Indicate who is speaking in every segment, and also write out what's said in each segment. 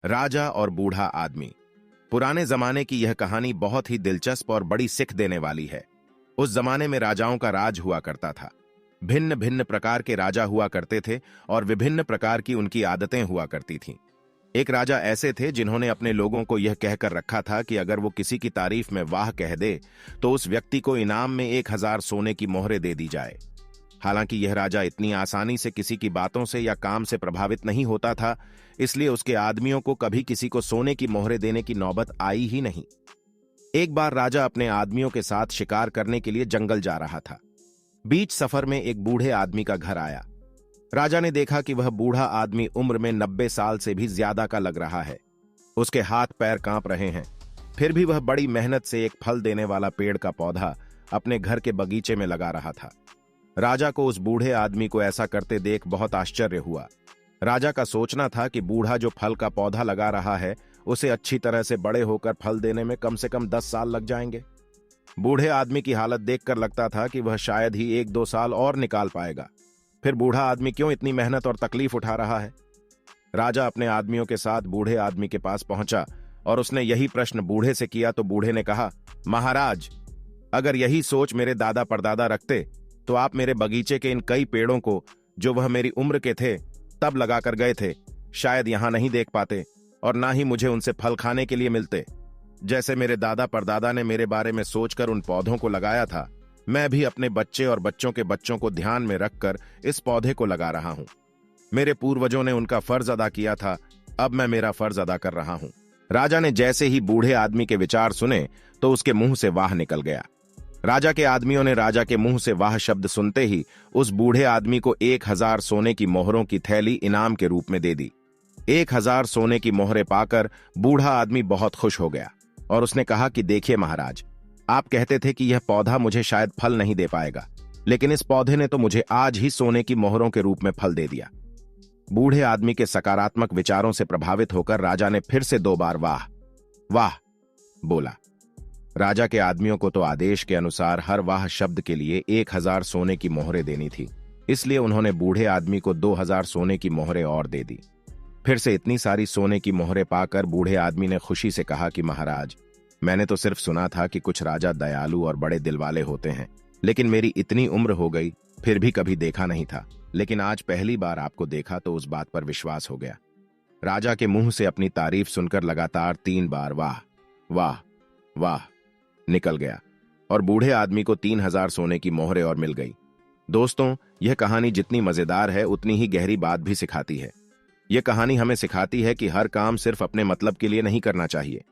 Speaker 1: राजा और बूढ़ा आदमी। पुराने जमाने की यह कहानी बहुत ही दिलचस्प और बड़ी सीख देने वाली है। उस जमाने में राजाओं का राज हुआ करता था। भिन्न भिन्न प्रकार के राजा हुआ करते थे और विभिन्न प्रकार की उनकी आदतें हुआ करती थीं। एक राजा ऐसे थे जिन्होंने अपने लोगों को यह कहकर रखा था कि अगर वो किसी की तारीफ में वाह कह दे तो उस व्यक्ति को इनाम में 1000 सोने की मोहरें दे दी जाए। हालांकि यह राजा इतनी आसानी से किसी की बातों से या काम से प्रभावित नहीं होता था, इसलिए उसके आदमियों को कभी किसी को सोने की मोहरें देने की नौबत आई ही नहीं। एक बार राजा अपने आदमियों के साथ शिकार करने के लिए जंगल जा रहा था। बीच सफर में एक बूढ़े आदमी का घर आया। राजा ने देखा कि वह बूढ़ा आदमी उम्र में 90 साल से भी ज्यादा का लग रहा है। उसके हाथ पैर कांप रहे हैं, फिर भी वह बड़ी मेहनत से एक फल देने वाला पेड़ का पौधा अपने घर के बगीचे में लगा रहा था। राजा को उस बूढ़े आदमी को ऐसा करते देख बहुत आश्चर्य हुआ। राजा का सोचना था कि बूढ़ा जो फल का पौधा लगा रहा है उसे अच्छी तरह से बड़े होकर फल देने में कम से कम 10 साल लग जाएंगे। बूढ़े आदमी की हालत देखकर लगता था कि वह शायद ही 1-2 साल और निकाल पाएगा। फिर बूढ़ा आदमी क्यों इतनी मेहनत और तकलीफ उठा रहा है? राजा अपने आदमियों के साथ बूढ़े आदमी के पास पहुंचा और उसने यही प्रश्न बूढ़े से किया तो बूढ़े ने कहा, महाराज, अगर यही सोच मेरे दादा परदादा रखते तो आप मेरे बगीचे के इन कई पेड़ों को, जो वह मेरी उम्र के थे तब लगाकर गए थे, शायद यहां नहीं देख पाते और ना ही मुझे उनसे फल खाने के लिए मिलते। जैसे मेरे दादा परदादा ने मेरे बारे में सोचकर उन पौधों को लगाया था, मैं भी अपने बच्चे और बच्चों के बच्चों को ध्यान में रखकर इस पौधे को लगा रहा हूं। मेरे पूर्वजों ने उनका फर्ज अदा किया था, अब मैं मेरा फर्ज अदा कर रहा हूं। राजा ने जैसे ही बूढ़े आदमी के विचार सुने तो उसके मुंह से वाह निकल गया। राजा के आदमियों ने राजा के मुंह से वाह शब्द सुनते ही उस बूढ़े आदमी को 1000 सोने की मोहरों की थैली इनाम के रूप में दे दी। 1000 सोने की मोहरें पाकर बूढ़ा आदमी बहुत खुश हो गया और उसने कहा कि देखिए महाराज, आप कहते थे कि यह पौधा मुझे शायद फल नहीं दे पाएगा, लेकिन इस पौधे ने तो मुझे आज ही सोने की मोहरों के रूप में फल दे दिया। बूढ़े आदमी के सकारात्मक विचारों से प्रभावित होकर राजा ने फिर से 2 बार वाह वाह बोला। राजा के आदमियों को तो आदेश के अनुसार हर वाह शब्द के लिए 1000 सोने की मोहरें देनी थी, इसलिए उन्होंने बूढ़े आदमी को 2000 सोने की मोहरें और दे दी। फिर से इतनी सारी सोने की मोहरें पाकर बूढ़े आदमी ने खुशी से कहा कि महाराज, मैंने तो सिर्फ सुना था कि कुछ राजा दयालु और बड़े दिल वाले होते हैं, लेकिन मेरी इतनी उम्र हो गई फिर भी कभी देखा नहीं था, लेकिन आज पहली बार आपको देखा तो उस बात पर विश्वास हो गया। राजा के मुंह से अपनी तारीफ सुनकर लगातार 3 बार वाह वाह वाह निकल गया और बूढ़े आदमी को 3000 सोने की मोहरें और मिल गई। दोस्तों, यह कहानी जितनी मजेदार है उतनी ही गहरी बात भी सिखाती है। यह कहानी हमें सिखाती है कि हर काम सिर्फ अपने मतलब के लिए नहीं करना चाहिए।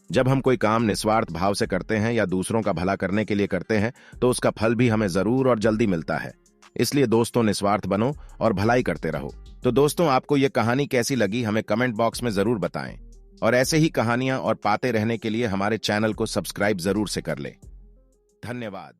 Speaker 1: जब हम कोई काम निस्वार्थ भाव से करते हैं या दूसरों का भला करने के लिए करते हैं तो उसका फल भी हमें जरूर और जल्दी मिलता है। इसलिए दोस्तों, निस्वार्थ बनो और भलाई करते रहो। तो दोस्तों, आपको यह कहानी कैसी लगी हमें कमेंट बॉक्स में जरूर बताएं और ऐसे ही कहानियां और पाते रहने के लिए हमारे चैनल को सब्सक्राइब जरूर से कर लें। धन्यवाद।